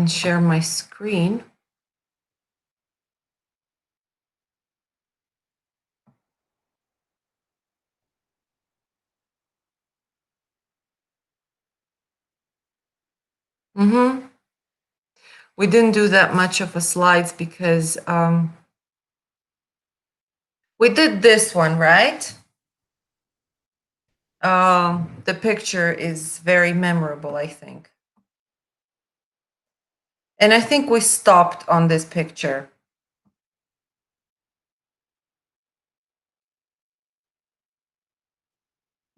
can share my screen. Mm-hmm. We didn't do that much of a slides because we did this one, right? The picture is very memorable, I think. And I think we stopped on this picture.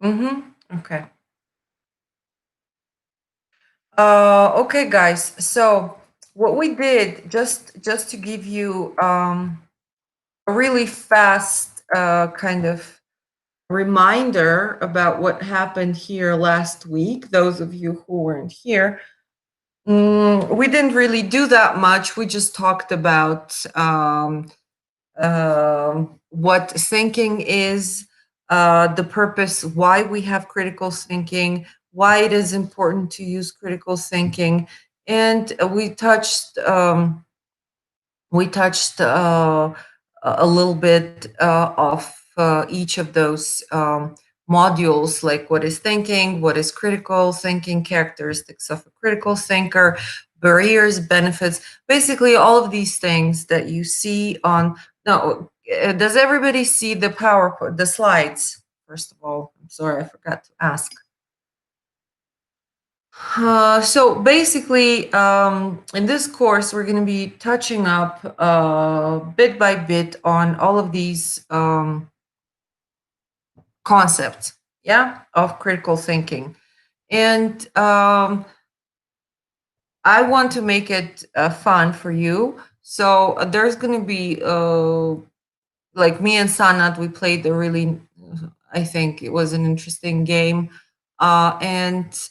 Mm-hmm. Okay. Okay, guys. So what we did, just to give you a really fast kind of reminder about what happened here last week, those of you who weren't here, we didn't really do that much. We just talked about what thinking is, the purpose, why we have critical thinking, why it is important to use critical thinking, and we touched a little bit of each of those modules, like what is thinking, what is critical thinking, characteristics of a critical thinker, barriers, benefits, basically all of these things that you see on. No, does everybody see the PowerPoint, the slides? First of all, I'm sorry, I forgot to ask. So basically, in this course, we're going to be touching up bit by bit on all of these concepts, yeah, of critical thinking. And I want to make it fun for you. So there's going to be, like me and Sanat, we played a really, I think it was an interesting game. And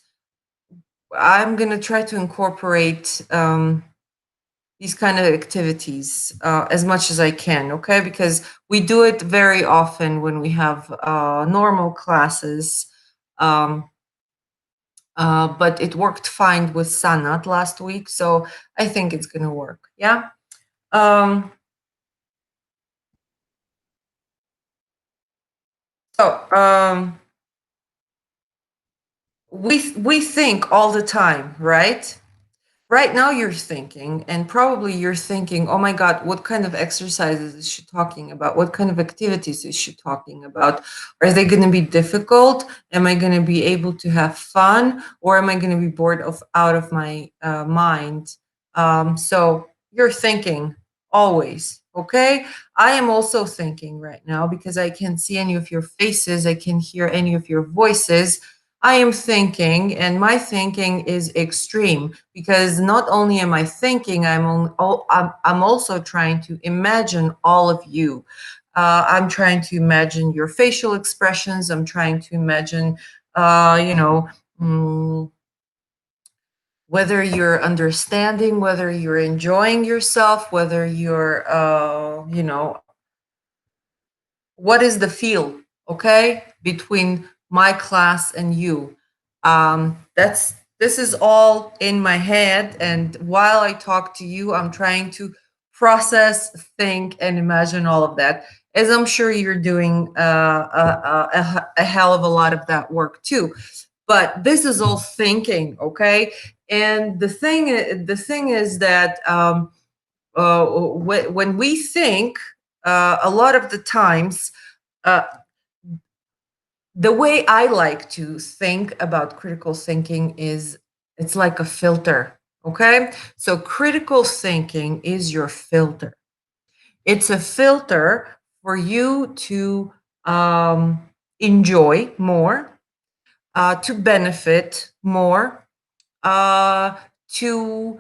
I'm going to try to incorporate these kind of activities as much as I can, okay? Because we do it very often when we have normal classes. But it worked fine with Sanat last week, so I think it's going to work, yeah? Um, so we think all the time, right? Right now you're thinking, and probably you're thinking, oh my God, what kind of exercises is she talking about? What kind of activities is she talking about? Are they going to be difficult? Am I going to be able to have fun? Or am I going to be bored out of my mind? So you're thinking always, okay? I am also thinking right now because I can see any of your faces, I can hear any of your voices. I am thinking, and my thinking is extreme because not only am I thinking, I'm also trying to imagine all of you. I'm trying to imagine your facial expressions. I'm trying to imagine, you know, mm, whether you're understanding, whether you're enjoying yourself, whether you're, what is the feel, okay, between my class and you. This is all in my head, and while I talk to you, I'm trying to process, think, and imagine all of that, as I'm sure you're doing a hell of a lot of that work too. But this is all thinking, okay? And the thing is that when we think, a lot of the times, uh, the way I like to think about critical thinking is it's like a filter. Okay. So critical thinking is your filter. It's a filter for you to enjoy more, to benefit more, to,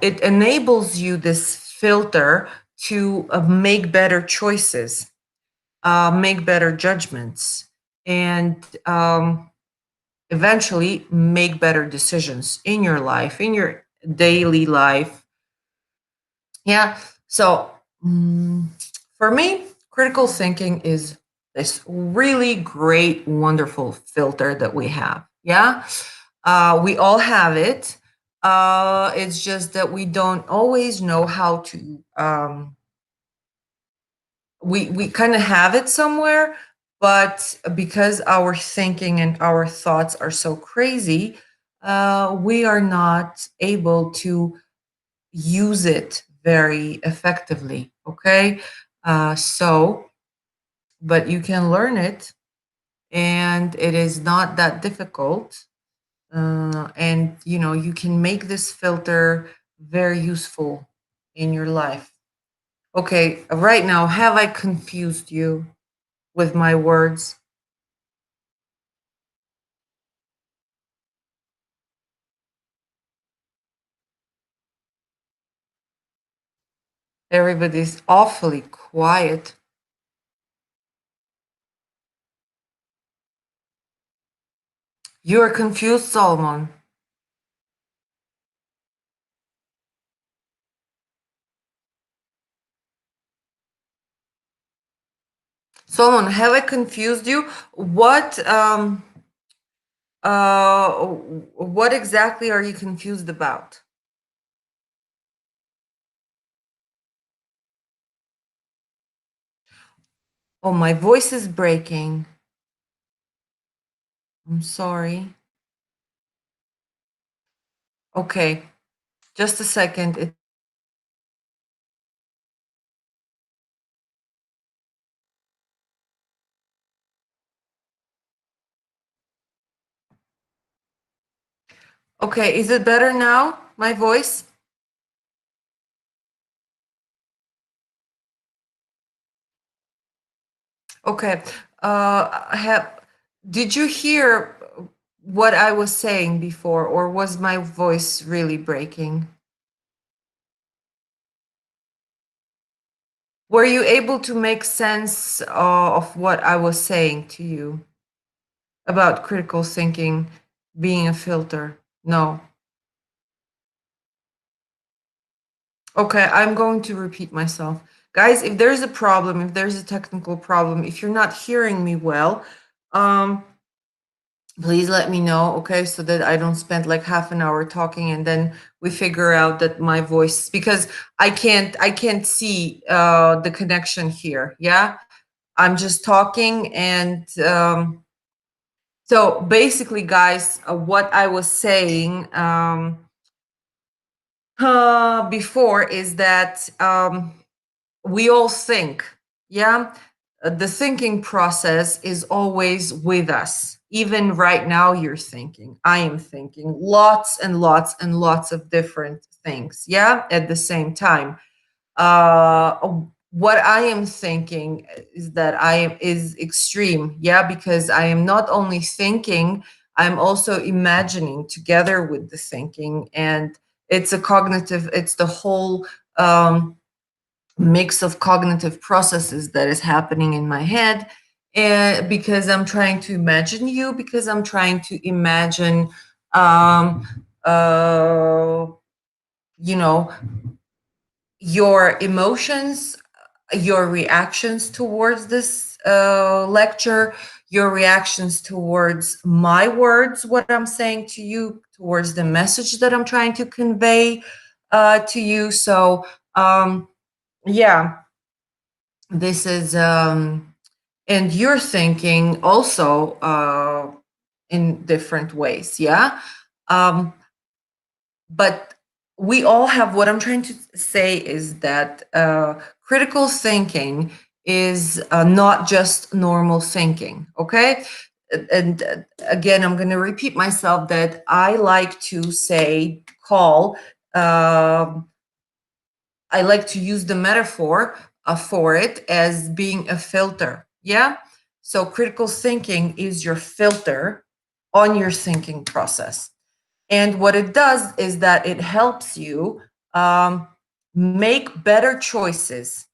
it enables you, this filter, to make better choices, make better judgments, and eventually make better decisions in your life, in your daily life. Yeah. So for me, critical thinking is this really great, wonderful filter that we have. Yeah. We all have it. It's just that we don't always know how to. We kind of have it somewhere, but because our thinking and our thoughts are so crazy, we are not able to use it very effectively. Okay, so but you can learn it, and it is not that difficult. And you can make this filter very useful in your life. Okay, right now, have I confused you with my words? Everybody's awfully quiet. You are confused, Solomon. Solomon, have I confused you? What exactly are you confused about? Oh, my voice is breaking. I'm sorry. Okay, just a second. Okay, is it better now? My voice? Okay. Have Did you hear what I was saying before, or was my voice really breaking? Were you able to make sense of what I was saying to you about critical thinking being a filter? No. Okay, I'm going to repeat myself. Guys, if there's a problem, if there's a technical problem, if you're not hearing me well, um, please let me know, okay, so that I don't spend like half an hour talking and then we figure out that my voice, because I can't see the connection here. Yeah, I'm just talking, and so basically, guys, what I was saying before is that we all think. Yeah, the thinking process is always with us. Even right now, you're thinking, I am thinking lots and lots and lots of different things, yeah, at the same time. What I am thinking is that I am is extreme, yeah, because I am not only thinking, I'm also imagining together with the thinking, and it's the whole mix of cognitive processes that is happening in my head. And because I'm trying to imagine you, because I'm trying to imagine um uh you know your emotions, your reactions towards this lecture, your reactions towards my words, what I'm saying to you, towards the message that I'm trying to convey to you. So yeah, this is and you're thinking also in different ways, yeah. um but we all have, what I'm trying to say is that critical thinking is not just normal thinking, okay. And again, I'm going to repeat myself that I like to say, call, um I like to use the metaphor for it as being a filter. Yeah. So critical thinking is your filter on your thinking process. And what it does is that it helps you um, make better choices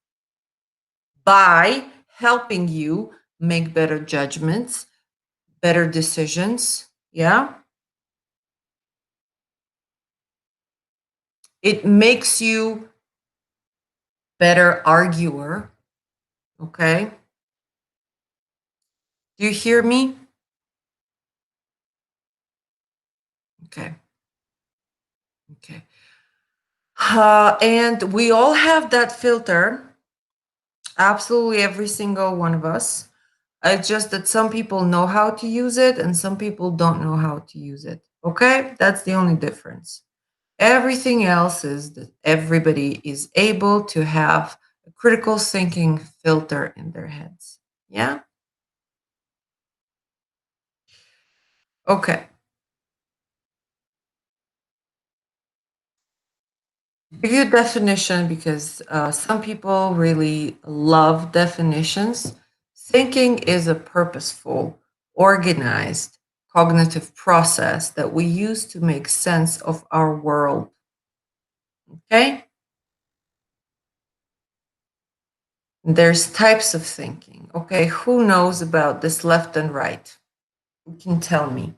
by helping you make better judgments, better decisions. Yeah. It makes you better arguer. Okay. Do you hear me? Okay. Okay. And we all have that filter, absolutely every single one of us. It's just that some people know how to use it and some people don't know how to use it. Okay? That's the only difference. Everything else is that everybody is able to have a critical thinking filter in their heads. Yeah? Okay. Give you a definition because some people really love definitions. Thinking is a purposeful, organized, cognitive process that we use to make sense of our world. Okay? There's types of thinking. Okay, who knows about this left and right? You can tell me.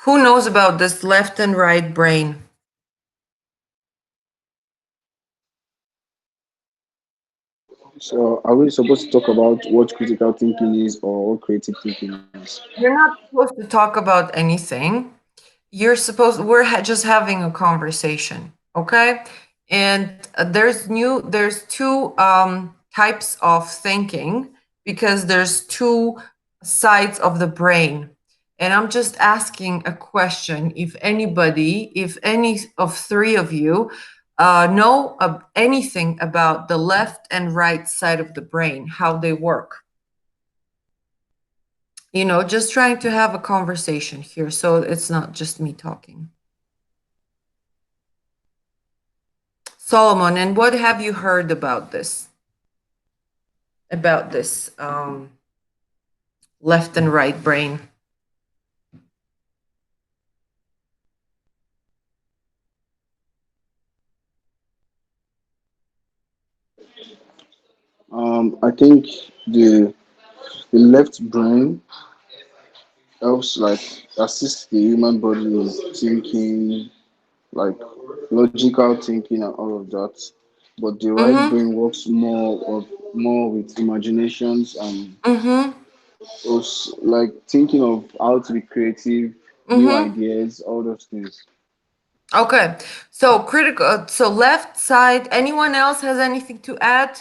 Who knows about this left and right brain? So, are we supposed to talk about what critical thinking is or what creative thinking is? You're not supposed to talk about anything. Just having a conversation, okay? And there's two types of thinking because there's two sides of the brain. And I'm just asking a question, if any of three of you know of anything about the left and right side of the brain, how they work. Just trying to have a conversation here so it's not just me talking. Solomon, and what have you heard about this left and right brain? I think the the left brain helps like assist the human body in thinking, like logical thinking and all of that. But the right Mm-hmm. brain works more with imaginations and Mm-hmm. also like thinking of how to be creative, new Mm-hmm. ideas, all those things. Okay. So left side, anyone else has anything to add?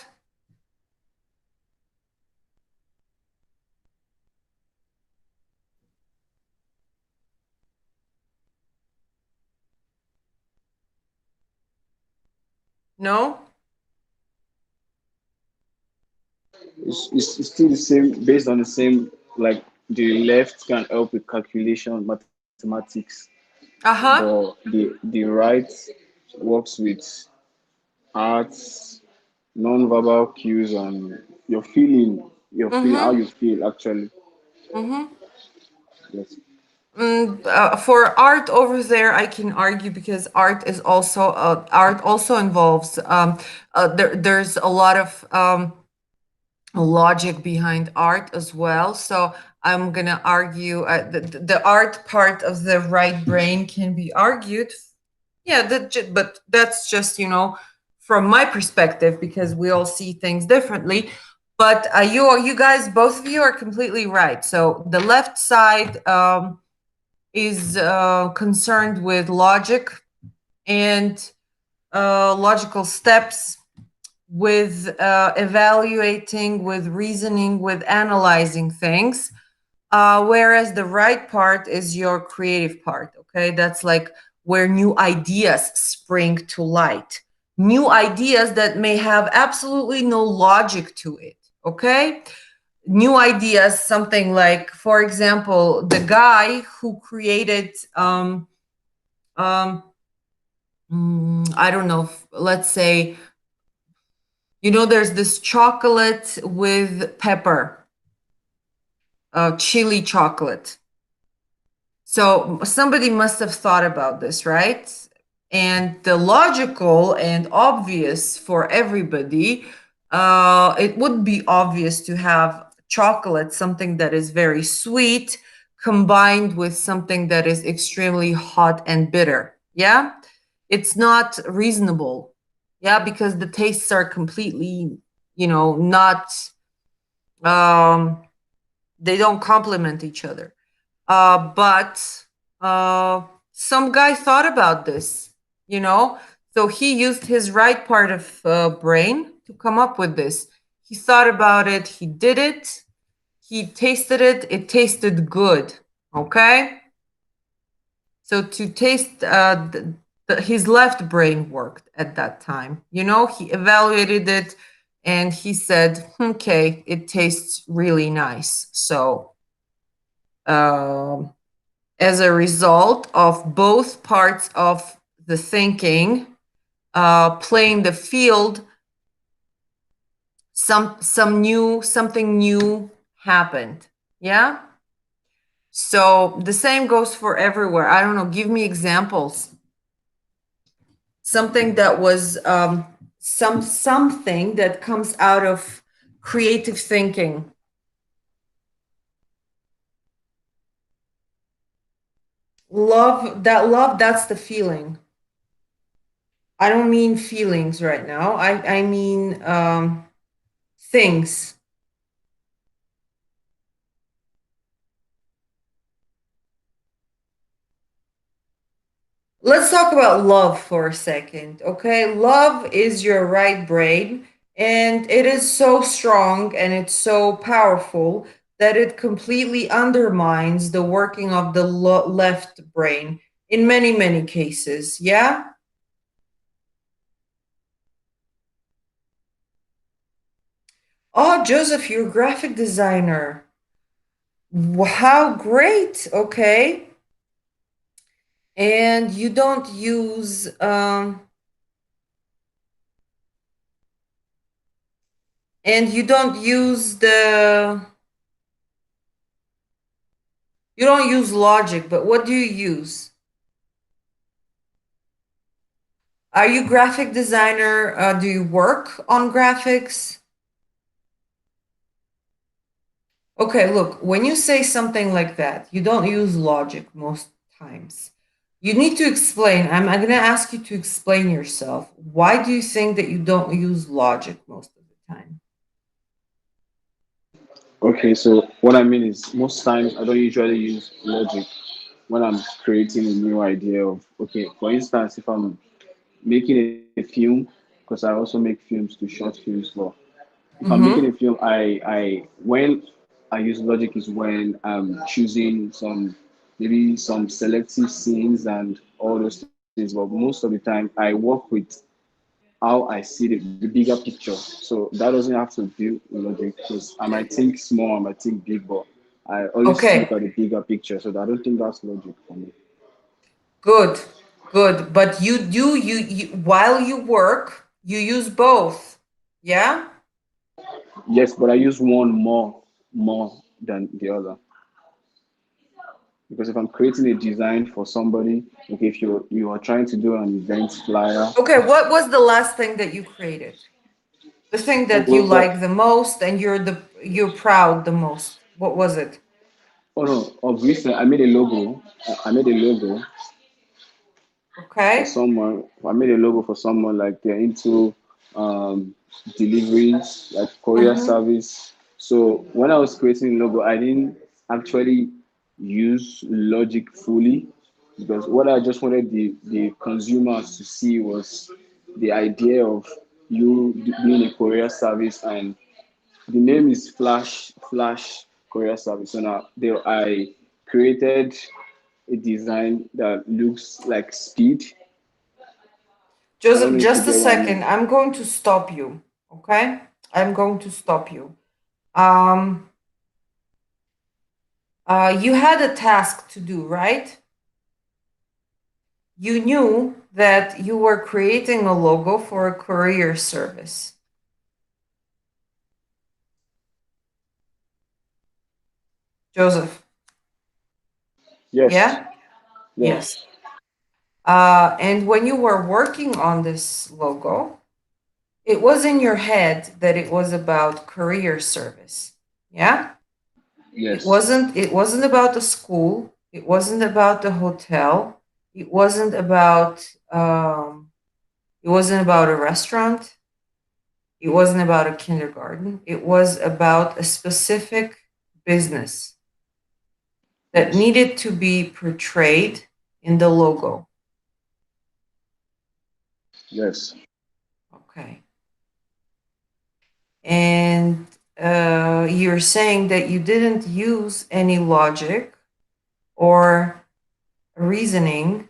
No? It's still the same based on the same like the left can help with calculation, mathematics, Uh-huh. but the right works with arts, non-verbal cues, and your feeling how Mm-hmm. you feel actually. Mm-hmm. Yes. For art over there, I can argue because art also involves there's a lot of logic behind art as well. So I'm gonna argue the art part of the right brain can be argued. Yeah, but that's just from my perspective because we all see things differently. But you guys, both of you are completely right. So the left side is concerned with logic and logical steps, with evaluating, with reasoning, with analyzing things. Whereas the right part is your creative part. Okay, that's like where new ideas spring to light. New ideas that may have absolutely no logic to it. Okay, new ideas, something like, for example, the guy who created um, I don't know, let's say, there's this chocolate with pepper, chili chocolate. So somebody must have thought about this, right? And the logical and obvious for everybody, it would be obvious to have chocolate, something that is very sweet, combined with something that is extremely hot and bitter. Yeah? It's not reasonable. Yeah, because the tastes are completely, not, um, they don't complement each other. But some guy thought about this, you know? So he used his right part of brain to come up with this. He thought about it, he did it, he tasted it, it tasted good. Okay? So to taste, his left brain worked at that time. He evaluated it and he said, okay, it tastes really nice. So, um, as a result of both parts of the thinking playing the field, something new happened. Yeah. So the same goes for everywhere. I don't know. Give me examples. Something that was something that comes out of creative thinking. Love, that's the feeling. I don't mean feelings right now. I mean things. Let's talk about love for a second, okay? Love is your right brain, and it is so strong and it's so powerful that it completely undermines the working of the left brain in many, many cases. Yeah? Oh, Joseph, you're a graphic designer. How great. Okay. And you don't use you don't use logic, but what do you use? Are you graphic designer? Do you work on graphics? Okay, look, when you say something like that, you don't use logic most times. You need to explain. I'm going to ask you to explain yourself. Why do you think that you don't use logic most of the time? Okay, so what I mean is most times I don't usually use logic when I'm creating a new idea of, okay, for instance, if I'm making a film, because I also make films to short films for, if I'm making a Mm-hmm. film, when I use logic is when I'm choosing maybe some selective scenes and all those things. But most of the time, I work with how I see the bigger picture. So that doesn't have to do with logic because I might think small, I might think big, but I always look Okay, at the bigger picture. So I don't think that's logic for me. good, good. But you while you work, you use both. Yeah? Yes, but I use one more than the other. Because if I'm creating a design for somebody, okay, if you are trying to do an event flyer, Okay, what was the last thing that you created? The thing oh that you well, like the most and you're proud the most. What was it? oh no, of recent I made a logo. I made a logo for Okay. someone. I made a logo for someone like they're into um, deliveries, like courier Mm-hmm. service. So when I was creating the logo, I didn't actually use logic fully because what I just wanted the consumers to see was the idea of you being a courier service, and the name is Flash Courier Service. So now I created a design that looks like speed. I don't Joseph, know if you just a get what I mean. second. I'm going to stop you. Okay? I'm going to stop you. Um, you had a task to do, right? You knew that you were creating a logo for a courier service. Joseph, Yes, yeah? Yes. yes, And when you were working on this logo, it was in your head that it was about courier service. Yeah? yes. It wasn't about the school, it wasn't about the hotel, it wasn't about It wasn't about a restaurant. It wasn't about a kindergarten. It was about a specific business that Yes. needed to be portrayed in the logo. Yes. Okay. And you're saying that you didn't use any logic or reasoning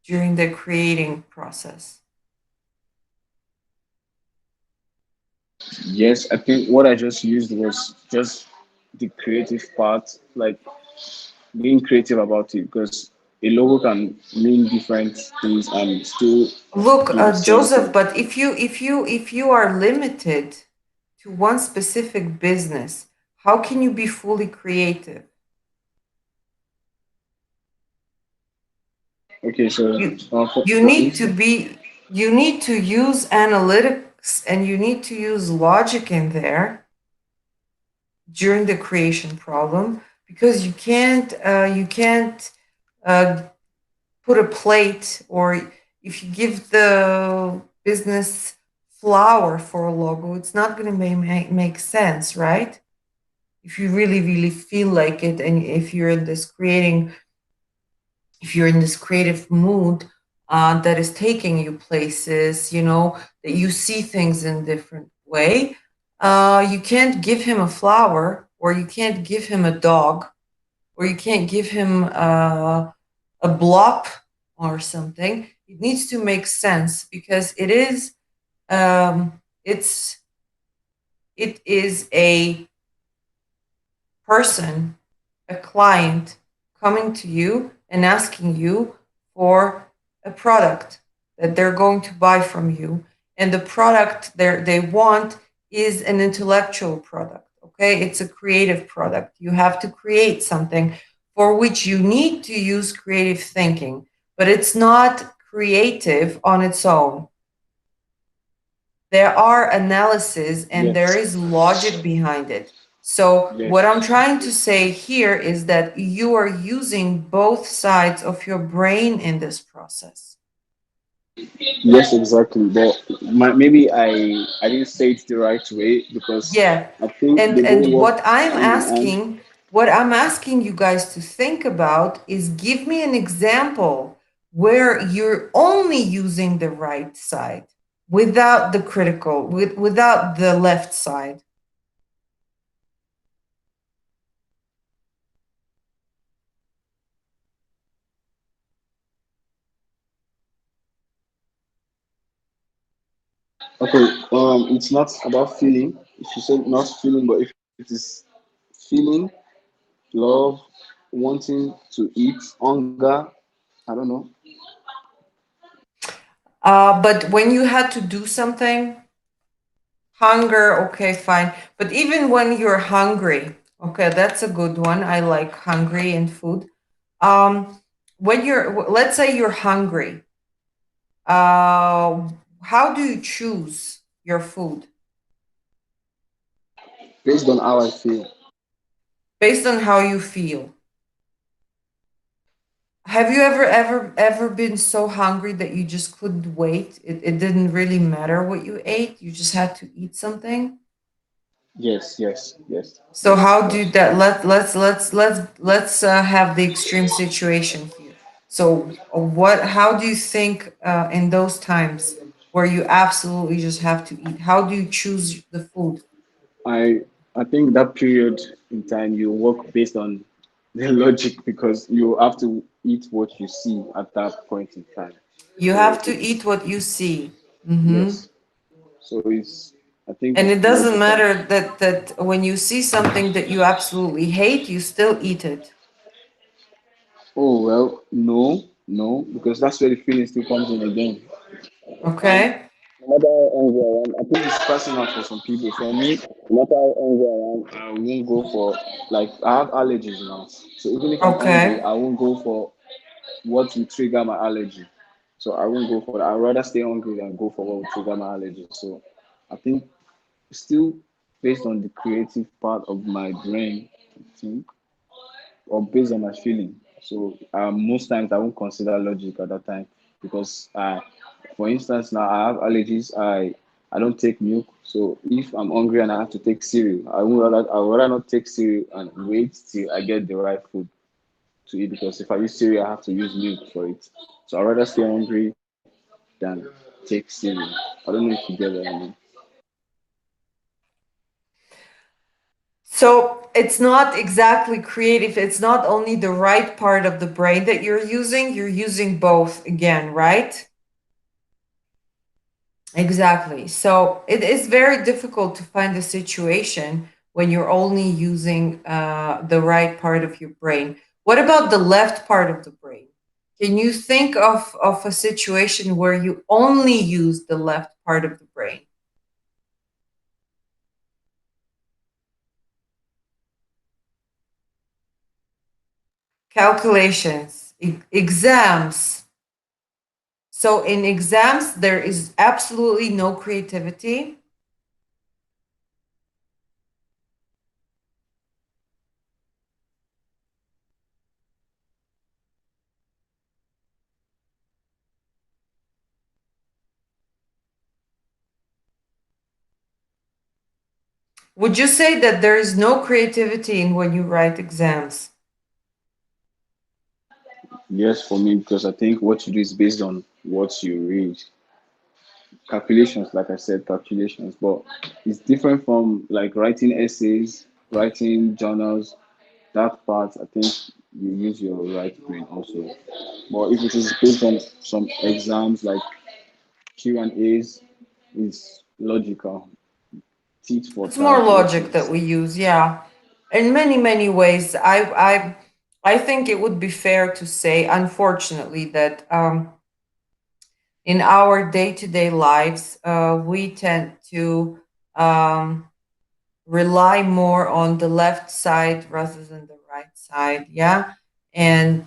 during the creating process. Yes, I think what I just used was just the creative part, like being creative about it, because a logo can mean different things and still Look, do the same Joseph, thing. but if you are limited to one specific business, how can you be fully creative? Okay, so You you for need to instance, be you need to use analytics and you need to use logic in there during the creation problem because you can't uh, put a plate, or if you give the business flour for a logo, it's not going to make sense, right? If you really feel like it, and if you're in this creative mood that is taking you places, that you see things in different way, you can't give him a flower, or you can't give him a dog, or you can't give him a blob or something. It needs to make sense because it's it is a person, a client coming to you and asking you for a product that they're going to buy from you. And the product they want is an intellectual product. Okay. It's a creative product. You have to create something for which you need to use creative thinking, but it's not creative on its own. There are analysis and there yes, is logic behind it. So, what yes, I'm trying to say here is that you are using both sides of your brain in this process. yes, exactly. But maybe I didn't say it the right way because Yeah. I think And they both and work what I'm asking you guys to think about is give me an example where you're only using the right side without the critical, without the left side. Okay, it's not about feeling. If you say not feeling, but if it is feeling, love, wanting to eat, hunger, I don't know. But when you had to do something, hunger, okay, fine. But even when you're hungry, okay, that's a good one. I like hungry and food. Um, when let's say you're hungry, uh, how do you choose your food? Based on how I feel. Based on how you feel. Have you ever been so hungry that you just couldn't wait? It didn't really matter what you ate. You just had to eat something. Yes, yes, yes, So yes, how do that's that? true. Let's have the extreme situation here. So what? How do you think in those times where you absolutely just have to eat? How do you choose the food? I I think that period in time you work based on the logic because you have to eat what you see at that point in time. You So have to eat it's what you see. Hmm. yes. So it's I think And it's it doesn't logical. matter that when you see something that you absolutely hate, you still eat it. Oh well, no, no, because that's where the feeling still comes in again. And Okay. no matter how hungry I am, I think it's personal for some people. For me, no matter how hungry I am, I won't go for like I have allergies now. So even if I'm hungry, Okay. I won't go for what will trigger my allergy. So I won't go for that. I'd rather stay hungry than go for what will trigger my allergy. So I think still based on the creative part of my brain, I think, or based on my feeling. So most times I won't consider logic at that time. because for instance, now I have allergies. I don't take milk, so if I'm hungry and I have to take cereal, I would rather not take cereal and wait till I get the right food to eat, because if I use cereal, I have to use milk for it. So I'd rather stay hungry than take cereal. I don't know if you get what I mean. So it's not exactly creative. It's not only the right part of the brain that you're using both again, right? Exactly. So it is very difficult to find a situation when you're only using the right part of your brain. What about the left part of the brain? Can you think of a situation where you only use the left part of the brain? Calculations, exams. So in exams, there is absolutely no creativity. Would you say that there is no creativity in when you write exams? Yes, for me, because I think what you do is based on what you read. Calculations, like I said, calculations, but it's different from like writing essays, writing journals. That part, I think you use your right brain also. But if it is based on some exams like Q and A's, it's logical, tit for It's more tat, what logic you that say. we use, yeah. In many, many ways, I think it would be fair to say, unfortunately, that in our day-to-day lives, we tend to um, rely more on the left side rather than the right side, yeah. And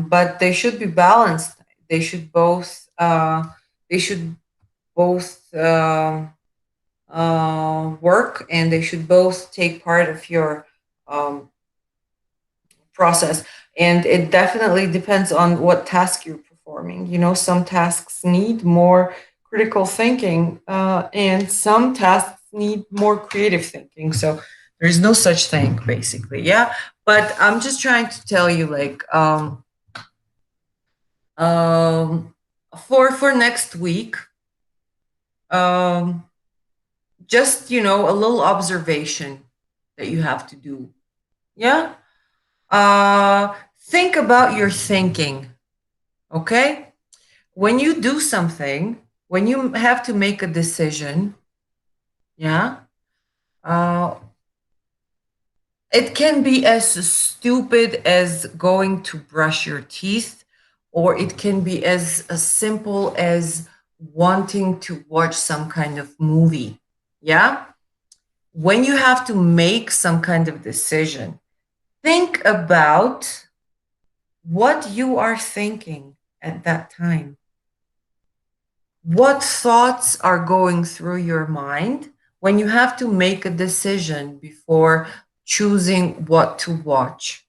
but they should be balanced. They should both. They should both. Work, and they should both take part of your um, process. And it definitely depends on what task you're performing. You know, some tasks need more critical thinking, and some tasks need more creative thinking. So there's no such thing, basically. Yeah. But I'm just trying to tell you, like, um, for next week, um, just a little observation that you have to do. Yeah. Think about your thinking. Okay. When you do something, when you have to make a decision, yeah, uh, it can be as stupid as going to brush your teeth, or it can be as simple as wanting to watch some kind of movie. Yeah. When you have to make some kind of decision, think about what you are thinking at that time. What thoughts are going through your mind when you have to make a decision before choosing what to watch,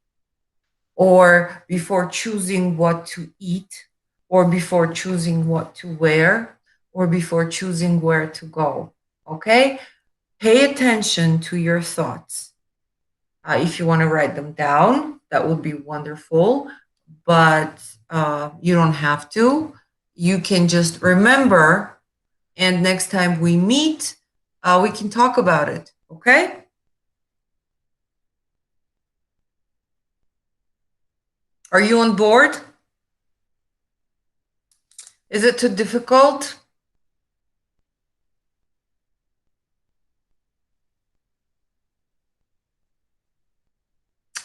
or before choosing what to eat, or before choosing what to wear, or before choosing where to go? Okay? Pay attention to your thoughts. If you want to write them down, that would be wonderful, but you don't have to. You can just remember, and next time we meet, we can talk about it. Okay? Are you on board? Is it too difficult?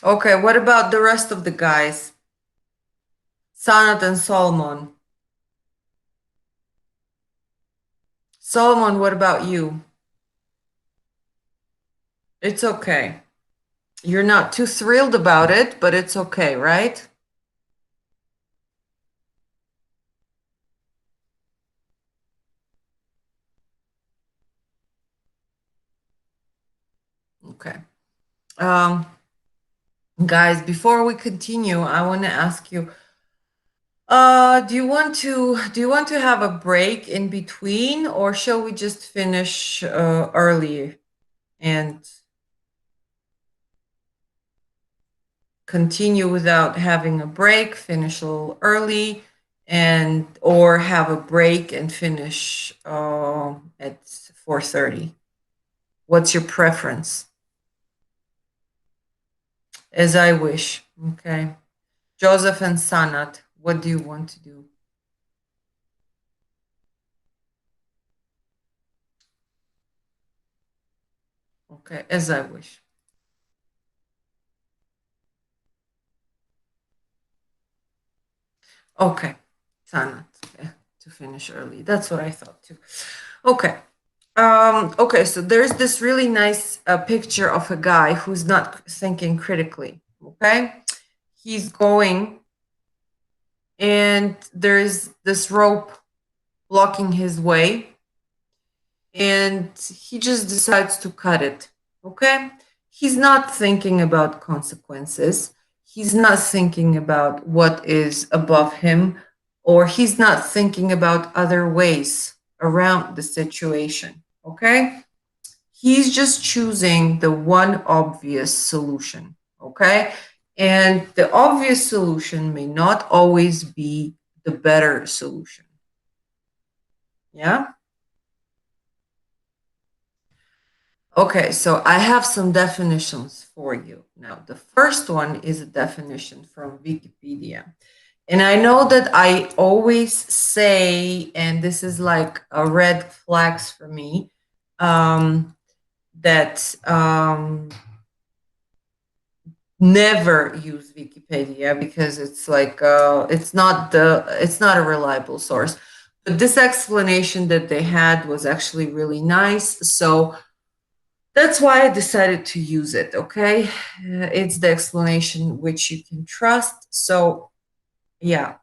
Okay, what about the rest of the guys? Sanat and Solomon. Solomon, what about you? It's okay. You're not too thrilled about it, but it's okay, right? Okay. Um, Guys, before we continue, I want to ask you, Do you want to have a break in between, or shall we just finish early and continue without having a break, finish a little early, and or have a break and finish at 4:30? What's your preference? As I wish. Okay. Joseph and Sanat, what do you want to do? Okay, as I wish. Okay, Sanat, to finish early. That's what I thought too. Okay. Okay, so there's this really nice picture of a guy who's not thinking critically. Okay, he's going, and there's this rope blocking his way, and he just decides to cut it. Okay, he's not thinking about consequences. He's not thinking about what is above him, or he's not thinking about other ways around the situation. Okay, he's just choosing the one obvious solution. Okay, and the obvious solution may not always be the better solution. Yeah. Okay, so I have some definitions for you. Now, the first one is a definition from Wikipedia. And I know that I always say, and this is like a red flags for me, that never use Wikipedia because it's like it's not a reliable source. But this explanation that they had was actually really nice. So that's why I decided to use it, okay? It's the explanation which you can trust. So, yeah,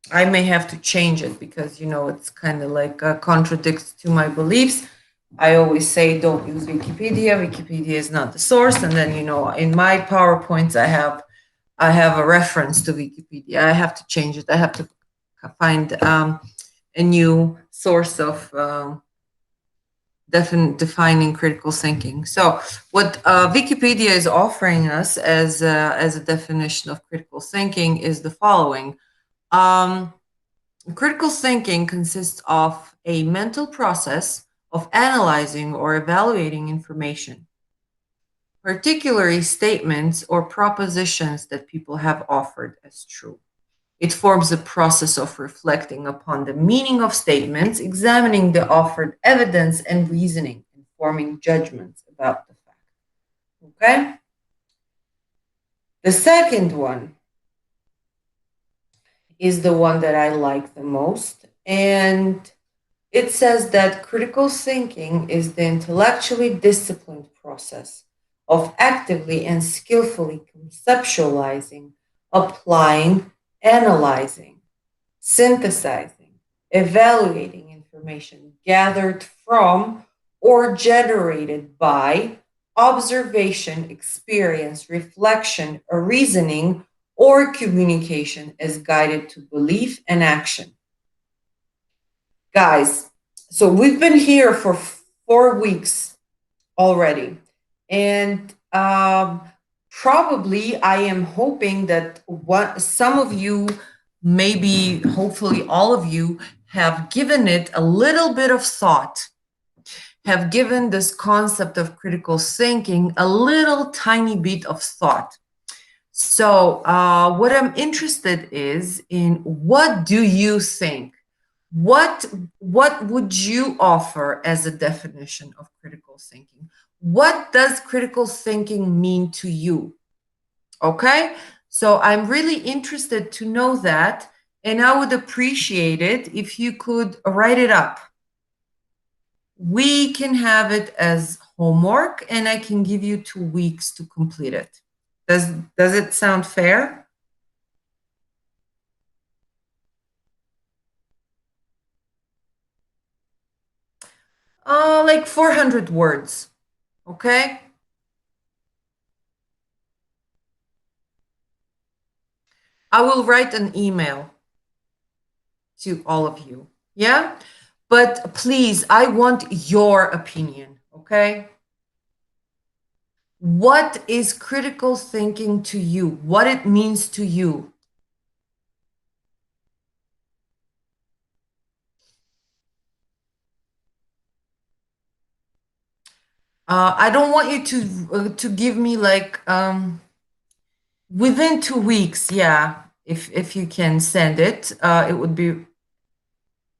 I may have to change it because, it's kind of like contradicts to my beliefs. I always say don't use Wikipedia. Wikipedia is not the source. And then, in my PowerPoints, I have a reference to Wikipedia. I have to change it. I have to find a new source of defining critical thinking. So, what Wikipedia is offering us as a definition of critical thinking is the following: um, critical thinking consists of a mental process of analyzing or evaluating information, particularly statements or propositions that people have offered as true. It forms a process of reflecting upon the meaning of statements, examining the offered evidence and reasoning, and forming judgments about the fact. Okay? The second one is the one that I like the most. And it says that critical thinking is the intellectually disciplined process of actively and skillfully conceptualizing, applying, analyzing, synthesizing, evaluating information gathered from or generated by observation, experience, reflection, or reasoning, or communication as guided to belief and action. Guys, so we've been here for 4 weeks already. And probably I am hoping that some of you, maybe hopefully all of you, have given it a little bit of thought, have given this concept of critical thinking a little tiny bit of thought. So, what I'm interested is in, what do you think? What what would you offer as a definition of critical thinking? What does critical thinking mean to you? Okay? So I'm really interested to know that, and I would appreciate it if you could write it up. We can have it as homework, and I can give you 2 weeks to complete it. Does it sound fair? Like 400 words. Okay? I will write an email to all of you. Yeah? But please, I want your opinion, okay? What is critical thinking to you? What it means to you? I don't want you to give me like within 2 weeks. Yeah, if you can send it, it would be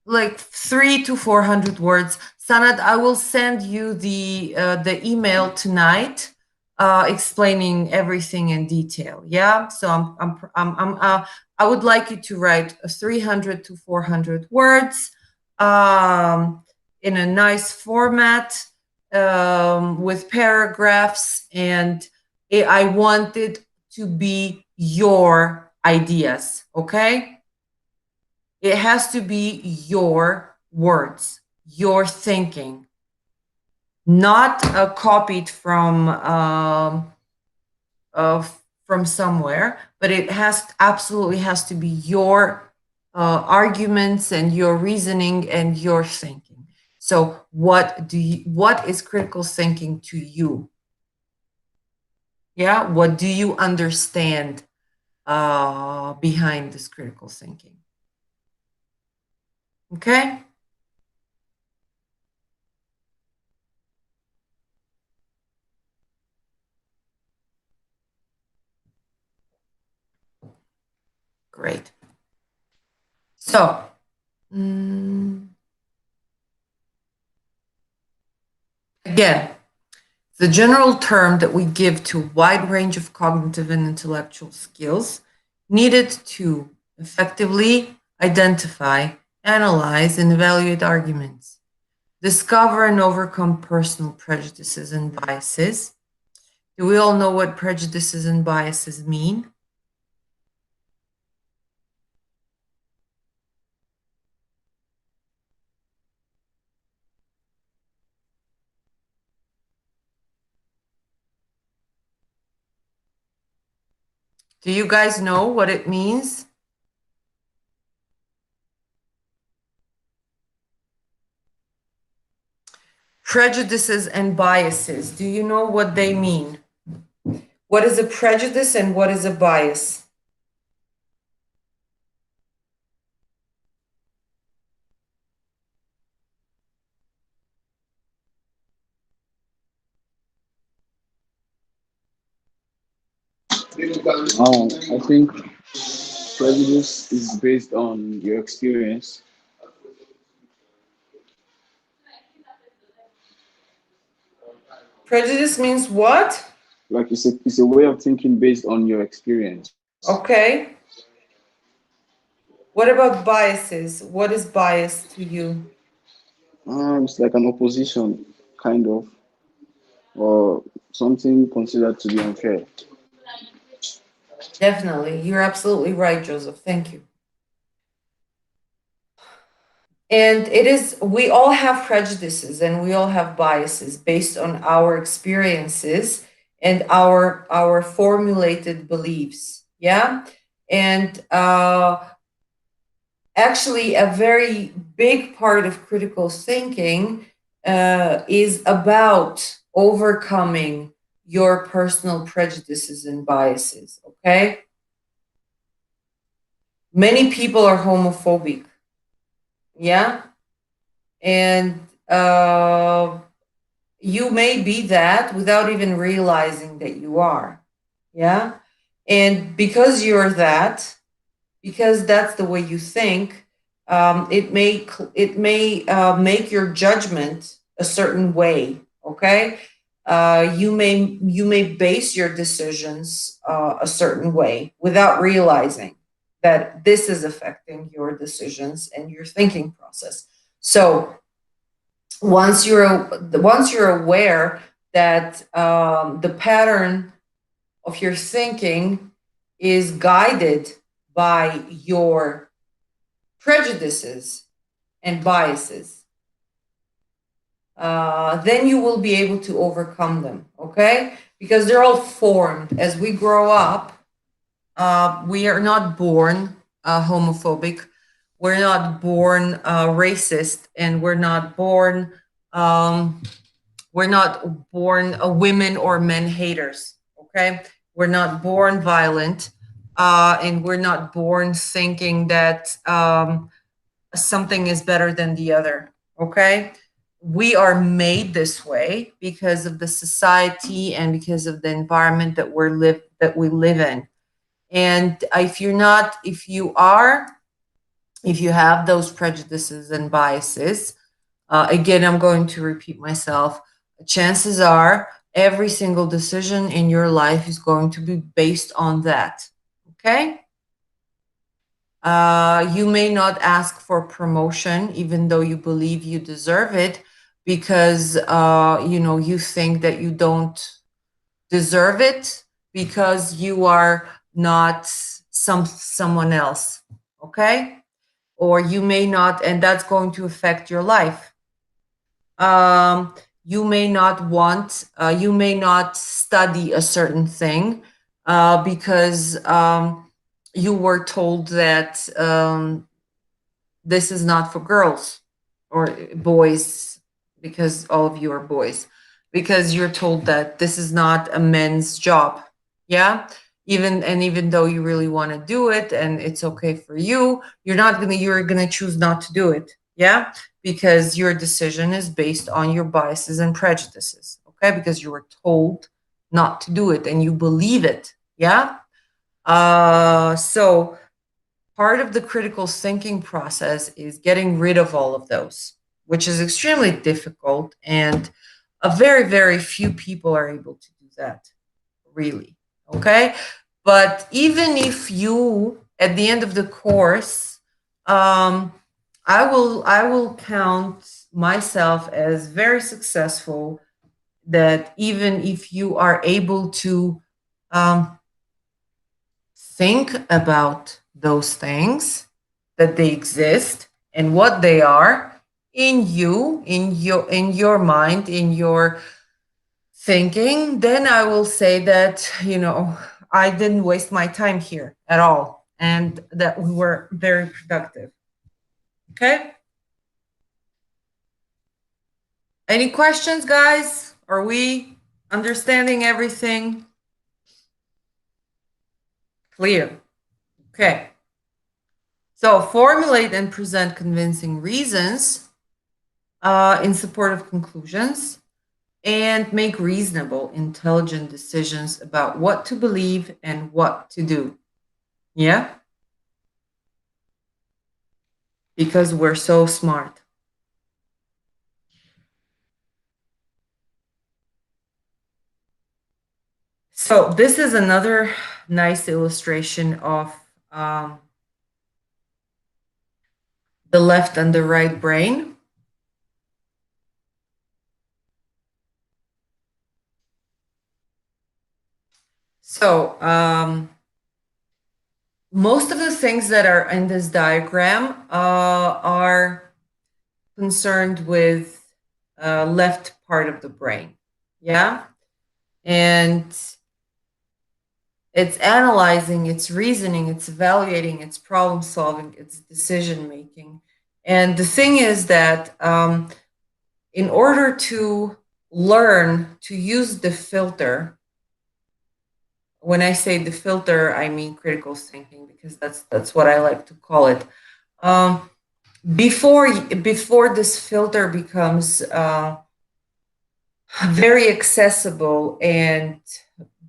like 300 to 400 words. Sanad, I will send you the email tonight, explaining everything in detail. Yeah, so I would like you to write 300 to 400 words, um, in a nice format, with paragraphs, and I want it to be your ideas. Okay. It has to be your words, your thinking, not copied uh, from somewhere, but it has absolutely has to be your arguments and your reasoning and your thinking. So, what is critical thinking to you? Yeah, what do you understand behind this critical thinking? Okay. Great. So, again, the general term that we give to a wide range of cognitive and intellectual skills needed to effectively identify, analyze, and evaluate arguments, discover and overcome personal prejudices and biases. Do we all know what prejudices and biases mean? Do you guys know what it means? Prejudices and biases. Do you know what they mean? What is a prejudice and what is a bias? I think prejudice is based on your experience. Prejudice means what? Like it's a way of thinking based on your experience. Okay. What about biases? What is bias to you? It's like an opposition, kind of, or something considered to be unfair. Definitely. You're absolutely right, Joseph. Thank you. And it is, we all have prejudices and we all have biases based on our experiences and our formulated beliefs. Yeah. And actually, a very big part of critical thinking is about overcoming your personal prejudices and biases. Okay. Many people are homophobic. Yeah. And you may be that without even realizing that you are. Yeah. And because you're that, because that's the way you think, it may make your judgment a certain way. Okay. You may base your decisions a certain way without realizing that this is affecting your decisions and your thinking process. So once you're aware that the pattern of your thinking is guided by your prejudices and biases, then you will be able to overcome them. Okay, because they're all formed as we grow up. We are not born homophobic. We're not born racist, and um, we're not born women or men haters. Okay, we're not born violent, and we're not born thinking that something is better than the other. Okay, we are made this way because of the society and because of the environment that we live in. And if you have those prejudices and biases, again, I'm going to repeat myself. Chances are every single decision in your life is going to be based on that. Okay? You may not ask for promotion, even though you believe you deserve it, because you think that you don't deserve it because you are not someone else. Okay? Or you may not, and that's going to affect your life. You may not you may not study a certain thing because you were told that this is not for girls or boys, because all of you are boys, because you're told that this is not a men's job. Yeah. Even though you really want to do it and it's okay for you, you're gonna choose not to do it. Yeah, because your decision is based on your biases and prejudices. Okay, because you were told not to do it and you believe it. Yeah. So part of the critical thinking process is getting rid of all of those, which is extremely difficult. And a very, very few people are able to do that, really. Okay. But even if you, at the end of the course, um, I will count myself as very successful, that even if you are able to um, think about those things, that they exist and what they are in you, in your mind, in your thinking, then I will say that, I didn't waste my time here at all and that we were very productive. Okay? Any questions, guys? Are we understanding everything clear? Okay. So formulate and present convincing reasons in support of conclusions, and make reasonable, intelligent decisions about what to believe and what to do. Yeah? Because we're so smart. So, this is another nice illustration of um, the left and the right brain. So, most of the things that are in this diagram are concerned with left part of the brain. Yeah. And it's analyzing, it's reasoning, it's evaluating, it's problem solving, it's decision making. And the thing is that in order to learn to use the filter, when I say the filter, I mean critical thinking, because that's what I like to call it. Um, before this filter becomes very accessible, and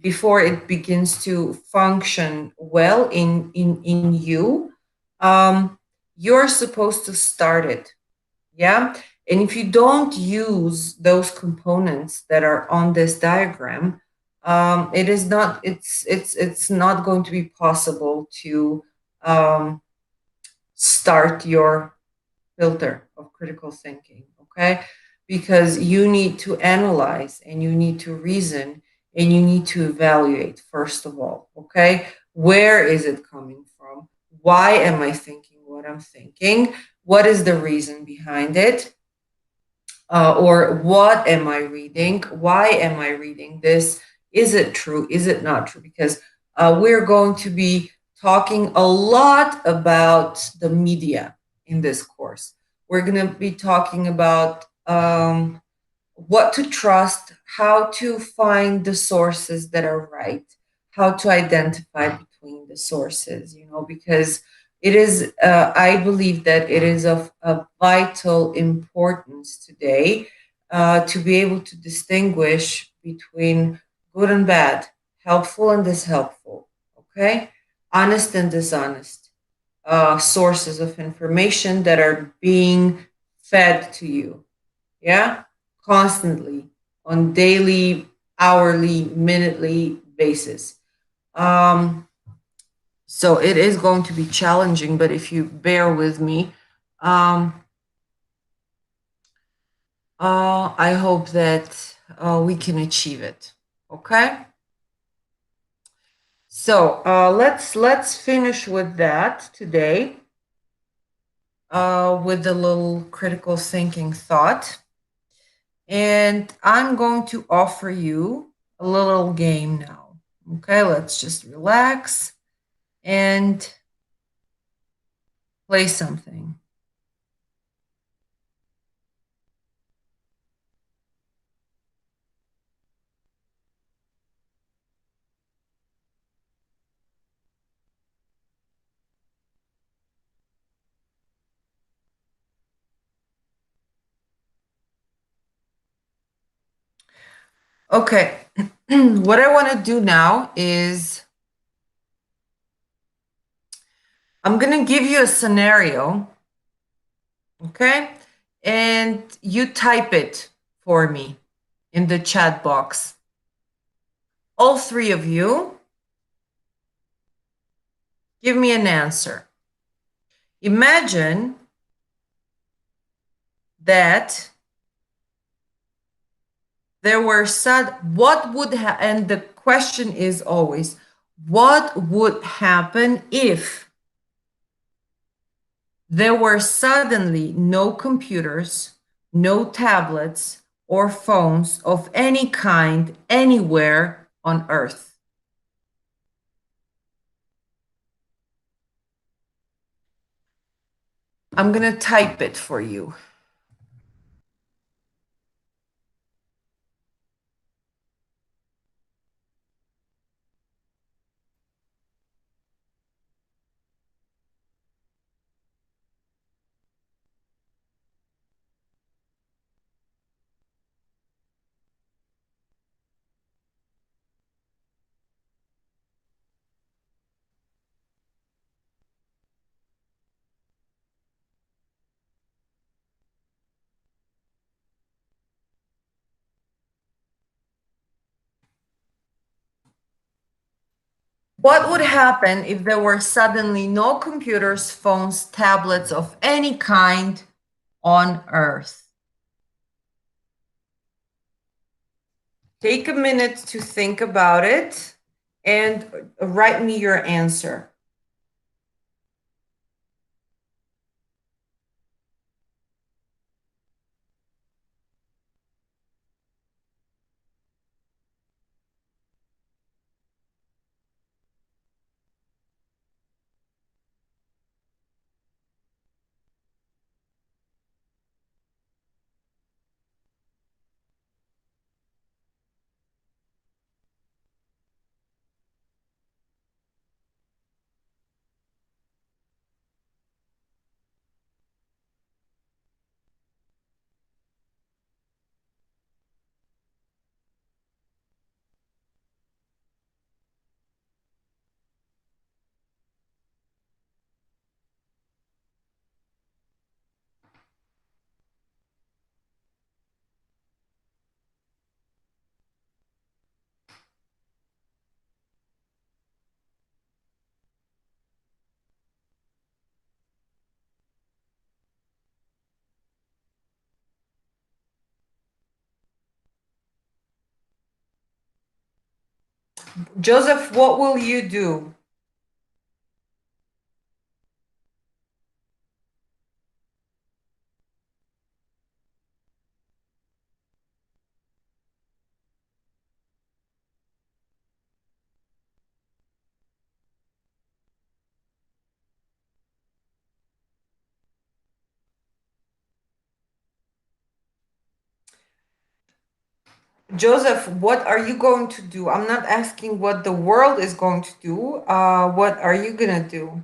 before it begins to function well in you, you're supposed to start it. Yeah. And if you don't use those components that are on this diagram, it is not it's not going to be possible to um, start your filter of critical thinking. Okay, because you need to analyze and you need to reason and you need to evaluate, first of all. Okay, where is it coming from? Why am I thinking what I'm thinking? What is the reason behind it? Or what am I reading? Why am I reading this? Is it true? Is it not true? Because We're going to be talking a lot about the media in this course. We're going to be talking about what to trust, how to find the sources that are right, how to identify between the sources, because it is, I believe that it is of vital importance today to be able to distinguish between good and bad, helpful and dishelpful, okay? Honest and dishonest sources of information that are being fed to you, yeah, constantly on daily, hourly, minutely basis. um so it is going to be challenging, but if you bear with me, um I hope that we can achieve it. Okay, so let's finish with that today, with a little critical thinking thought. And I'm going to offer you a little game now. Okay, let's just relax and play something. Okay, what I want to do now is I'm going to give you a scenario, okay? And you type it for me in the chat box. All three of you, give me an answer. Imagine that there were what would and the question is always, what would happen if there were suddenly no computers, no tablets or phones of any kind anywhere on Earth? I'm going to type it for you. What would happen if there were suddenly no computers, phones, tablets of any kind on Earth? Take a minute to think about it and write me your answer. Joseph, what will you do? Joseph, what are you going to do? I'm not asking what the world is going to do. What are you gonna do?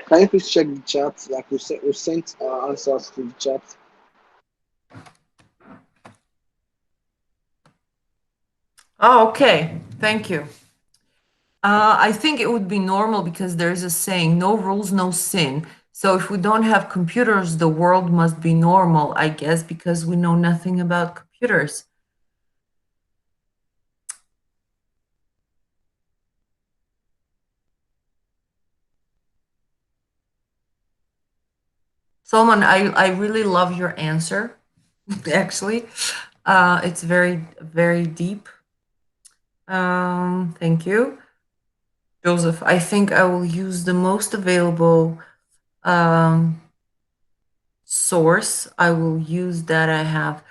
Can you please check the chat? Like we sent our answers to the chat. Oh, okay. Thank you. I think it would be normal because there's a saying, no rules, no sin. So if we don't have computers, the world must be normal, I guess, because we know nothing about computers. Solomon, I really love your answer, actually. It's very, very deep. Thank you. Joseph, I think I will use the most available um, source. I will use that I have.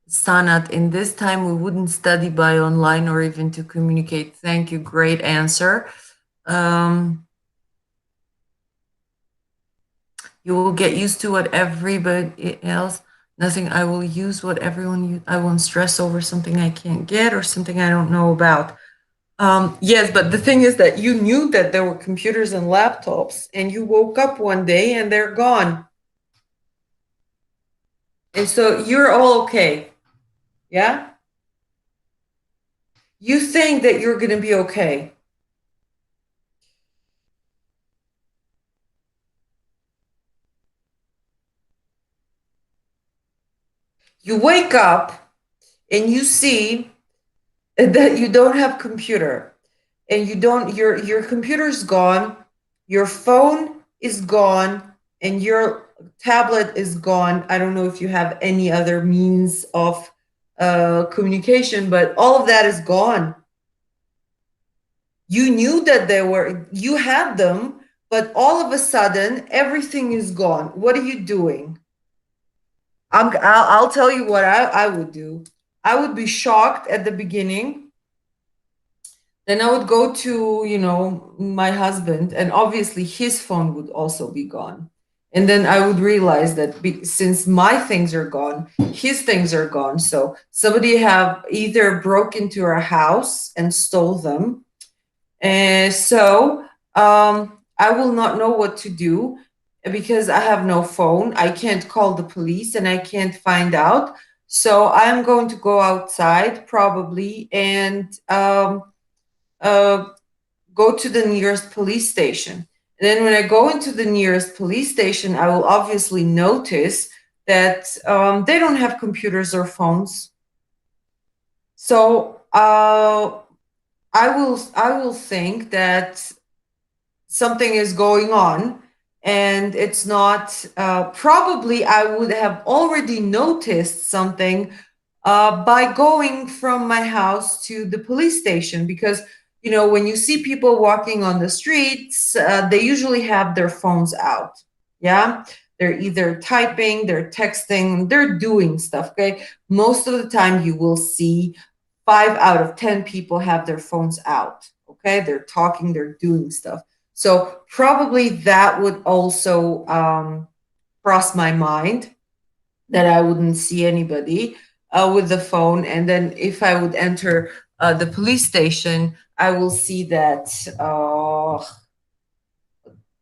Sanat, in this time we wouldn't study by online or even to communicate. Thank you. Great answer. Um, you will get used to what everybody else. Nothing. I will use what everyone. I won't stress over something I can't get or something I don't know about. Yes, but the thing is that you knew that there were computers and laptops, and you woke up one day and they're gone. And so you're all okay. Yeah? You think that you're going to be okay. You wake up and you see that you don't have computer and you don't your computer's gone, your phone is gone, and your tablet is gone. I don't know if you have any other means of communication, but all of that is gone. You knew that you had them, but all of a sudden everything is gone. What are you doing? I'll tell you what I would do. I would be shocked at the beginning. Then I would go to, my husband, and obviously his phone would also be gone. And then I would realize that since my things are gone, his things are gone. So somebody have either broke into our house and stole them. And so I will not know what to do because I have no phone. I can't call the police and I can't find out. So I'm going to go outside probably and uh, go to the nearest police station. And then when I go into the nearest police station, I will obviously notice that they don't have computers or phones. So I will think that something is going on and it's not probably I would have already noticed something by going from my house to the police station because when you see people walking on the streets they usually have their phones out, yeah, They're either typing, they're texting, they're doing stuff. Okay. Most of the time, you will see 5 out of 10 people have their phones out. Okay. They're talking, they're doing stuff. So probably that would also cross my mind, that I wouldn't see anybody with the phone. And then if I would enter the police station, I will see that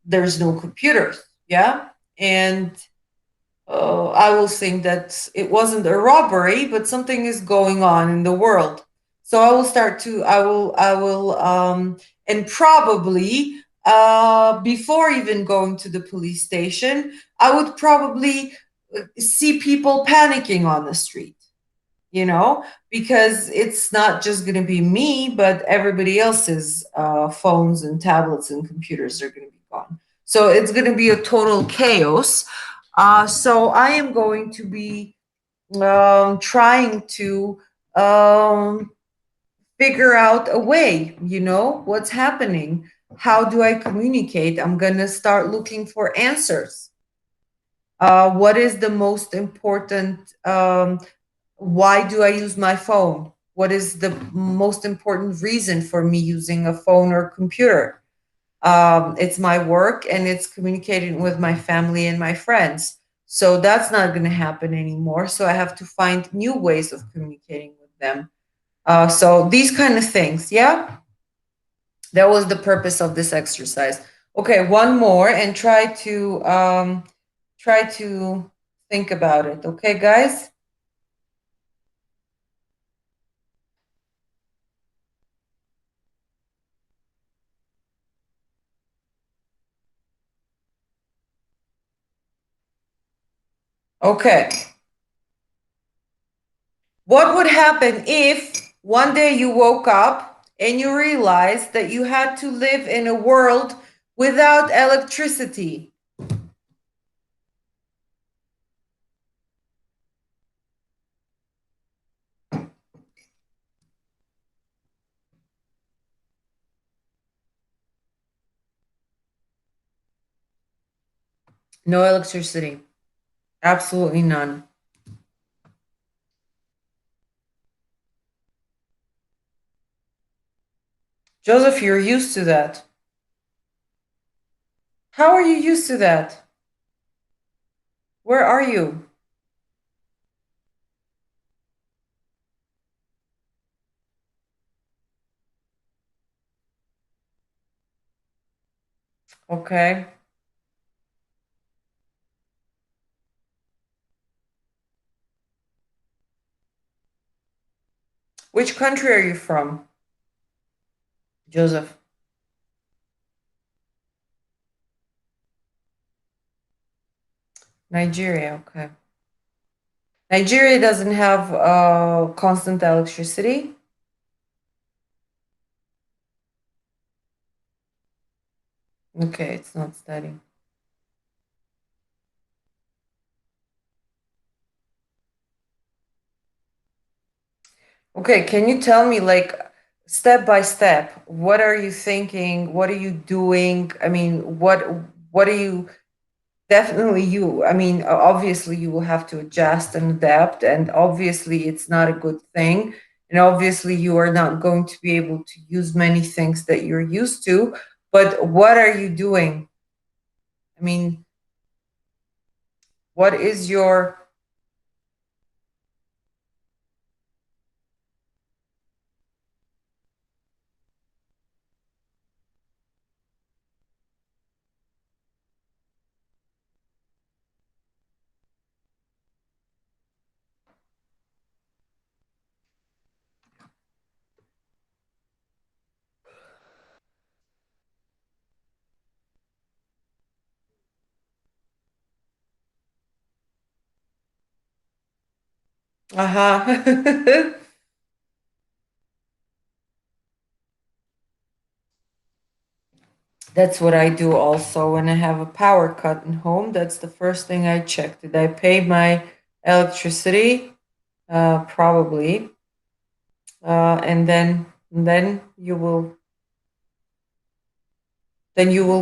there's no computers. Yeah. And I will think that it wasn't a robbery, but something is going on in the world. So I will start to, and probably before even going to the police station, I would probably see people panicking on the street, you know, because it's not just going to be me, but everybody else's phones and tablets and computers are going to be gone. So it's going to be a total chaos. So I am going to be trying to um, figure out a way, what's happening. How do I communicate? I'm going to start looking for answers. What is the most important? Why do I use my phone? What is the most important reason for me using a phone or computer? It's my work and it's communicating with my family and my friends. So that's not going to happen anymore. So I have to find new ways of communicating with them. So these kind of things, yeah, that was the purpose of this exercise. Okay, one more and try to think about it. Okay, guys. Okay. What would happen if one day you woke up and you realized that you had to live in a world without electricity? No electricity. Absolutely none. Joseph, you're used to that. How are you used to that? Where are you? Okay. Which country are you from, Joseph? Nigeria. Okay. Nigeria doesn't have constant electricity. Okay, it's not steady. Okay, can you tell me, like, step by step, what are you thinking? What are you doing? I mean, what are you definitely you? I mean, obviously you will have to adjust and adapt, and obviously it's not a good thing. And obviously you are not going to be able to use many things that you're used to, but what are you doing? I mean, what is your uh-huh. That's what I do also when I have a power cut in home. That's the first thing I check. Did I pay my electricity? Probably. And then you will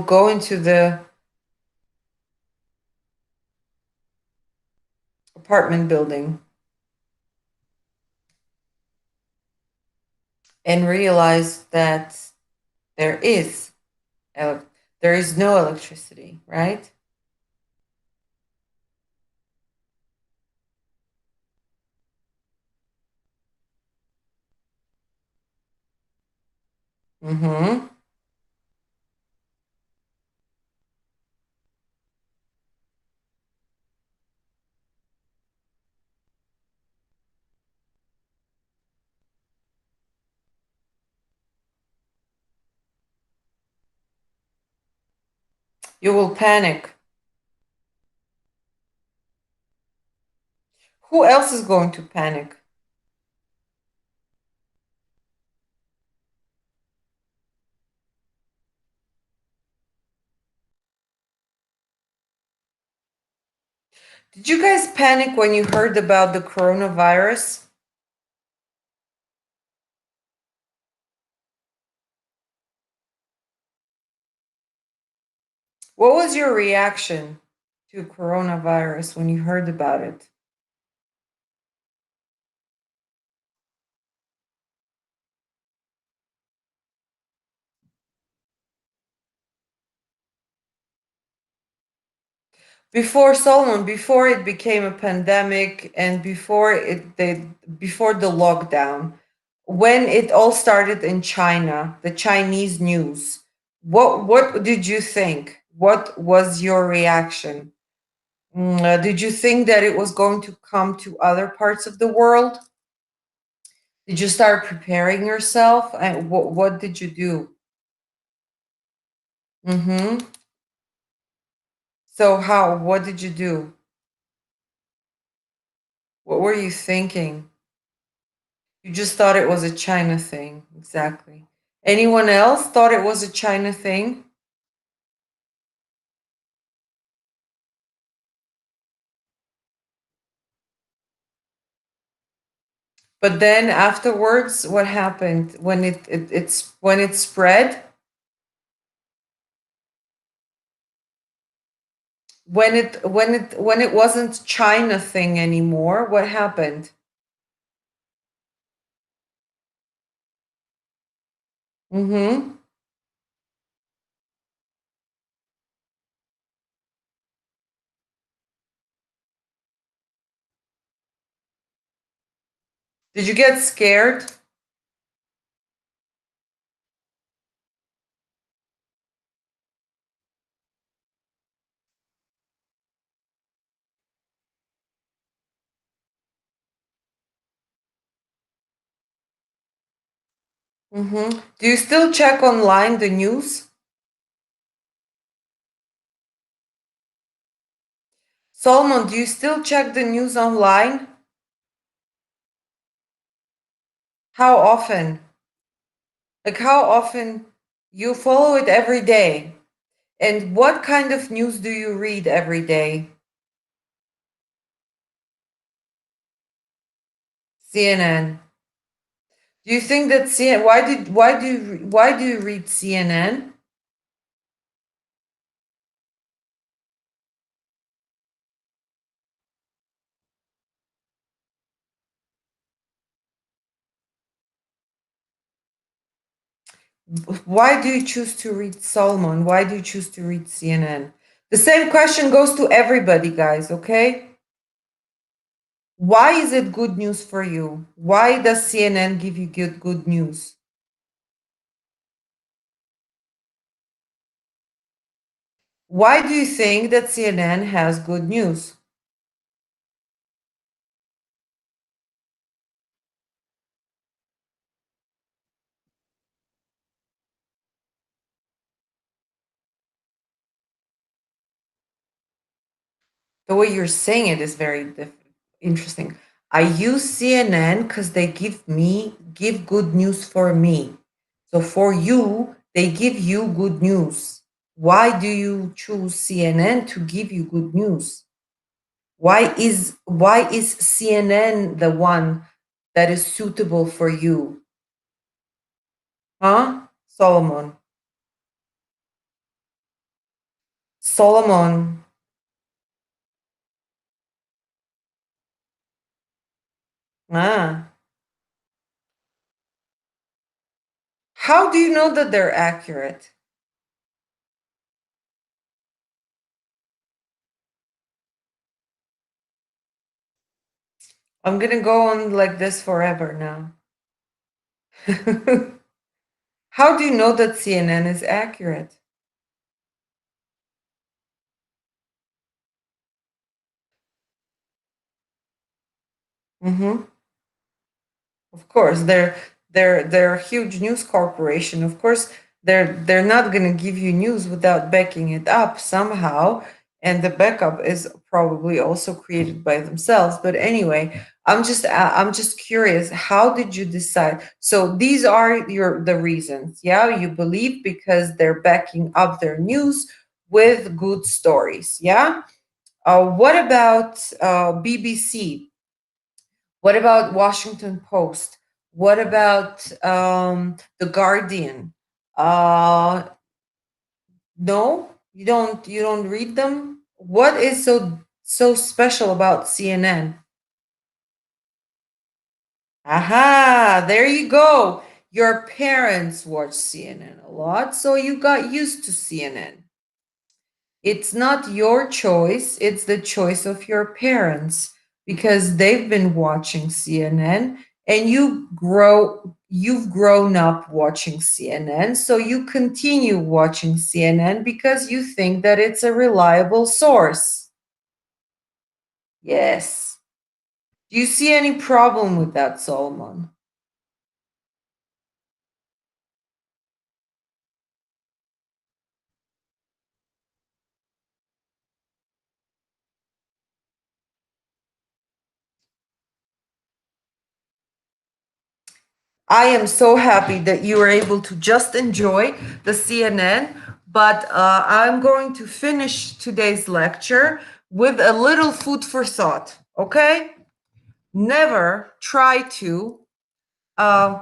go into the apartment building and realize that there is ele- there is no electricity, right? Mm-hmm. You will panic. Who else is going to panic? Did you guys panic when you heard about the coronavirus? What was your reaction to coronavirus when you heard about it? Before Solomon, before it became a pandemic and before the lockdown, when it all started in China, the Chinese news, what did you think? What was your reaction? Did you think that it was going to come to other parts of the world? Did you start preparing yourself? And what did you do? Mm-hmm. So how? What did you do? What were you thinking? You just thought it was a China thing. Exactly. Anyone else thought it was a China thing? But then afterwards, what happened when it's when it spread? When it wasn't China thing anymore, what happened? Mm-hmm. Did you get scared? Mm-hmm. Do you still check online the news? Solomon, do you still check the news online? How often? Like how often you follow it every day? And what kind of news do you read every day? CNN. Do you think that CNN, why do you read CNN? Why do you choose to read Solomon? Why do you choose to read CNN? The same question goes to everybody, guys, okay? Why is it good news for you? Why does CNN give you good news? Why do you think that CNN has good news? The way you're saying it is very interesting. I use CNN because they give good news for me. So for you, they give you good news. Why do you choose CNN to give you good news? Why is CNN the one that is suitable for you? Huh? Solomon. Solomon. Ah. How do you know that they're accurate? I'm gonna go on like this forever now. How do you know that CNN is accurate? Hmm. Of course, they're a huge news corporation. Of course, they're not going to give you news without backing it up somehow, and the backup is probably also created by themselves. But anyway, I'm just curious. How did you decide? So these are the reasons. Yeah, you believe because they're backing up their news with good stories. Yeah. What about BBC? What about Washington Post? What about the Guardian? Uh, no, you don't read them. What is so special about CNN? Aha, there you go. Your parents watch CNN a lot, so you got used to CNN. It's not your choice, it's the choice of your parents because they've been watching CNN and you've grown up watching CNN, so you continue watching CNN because you think that it's a reliable source. Yes. Do you see any problem with that, Solomon? I am so happy that you were able to just enjoy the CNN, but I'm going to finish today's lecture with a little food for thought, okay? Never uh,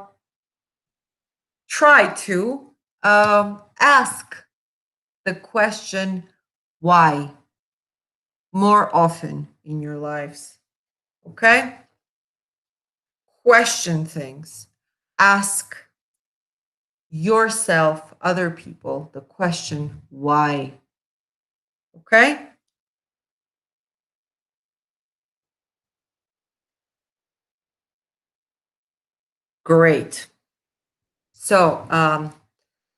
try to ask the question why more often in your lives, okay? Question things. Ask yourself, other people, the question why. Okay? Great. So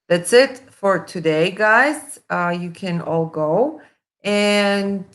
that's it for today, guys. You can all go. And